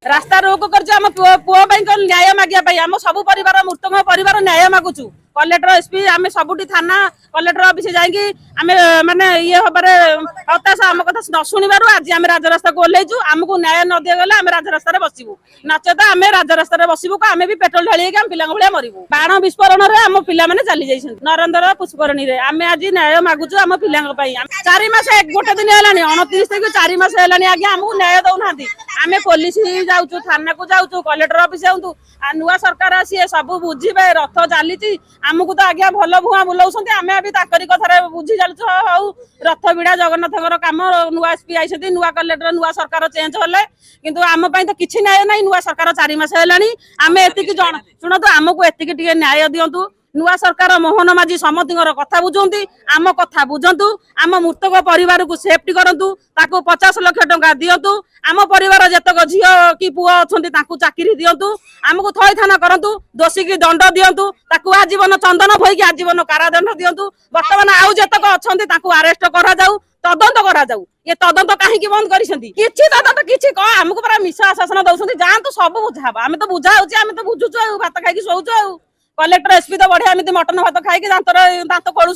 रास्ता रोक कर पुओ न्याय मागे आम सब परिवार मृतक परिवार न्याय मागुचु कलेक्टर एसपी आम सबुठी थाना कलेक्टर ऑफिस जाइए आम माने ये हबारे हताश आम कथा न शुणिबारु आज आम राजरास्ता को ओल्लैचु आमको न्याय न दिया गले आम राजरास्ता बसबू नचेत आम राजरास्ता बसबू आम भी पेट्रोल ढाई आम पिला भाया मरबू बाण विस्फोरण में आम पिलाने चली जाइए नरेन्द्र पुष्करणी आम आज न्याय मागुचु आम पिला 4 मास गोटे दिन है 29 तारीख 4 मास है आगे आमको न्याय दौना आम पुलिस जाऊँ थाना को जाऊँ कलेक्टर ऑफिस जाऊँ नुआ सरकार आसी सब बुझे रथ चली आमको तो आज्ञा भल भुआ बुलाऊँ आम भी कथा बुझी चलु हौ रथ भिड़ा जगन्नाथ कम नुआ एसपी आई नुआ कलेक्टर नुआ सरकार चेंज होले किंतु आम तो किसी न्याय ना नुआ सरकार 4 मास है आम एति शुणु आमको एति न्याय दिंतु नुआ सरकार मोहन माझी समति कथा बुझे आम कथा बुझु आम मृतक परिवार को सेफ्टी करूँ 50 लाख टंका दिंतु आम परिवार जतक झी कि पुओ अच्छा चाकरी दिंतु आमको थईथान करूँ दोषी की दंड दिंतु आजीवन चंदन भईकी आजीवन कारादंड दिंतु बर्तमान आउ जतक अच्छा अरेस्ट कराऊ तदंत कराऊ ये तदंत कहीं बंद कर तदंत किसी आमको पूरा मिसा आश्वासन दौरान जातु सब बुझा आम तो बुझा आम तो बुझुचु भात खाई शोचु कलेक्टर एसपी तो बढ़िया मटन भात खाई दांत खोलुं।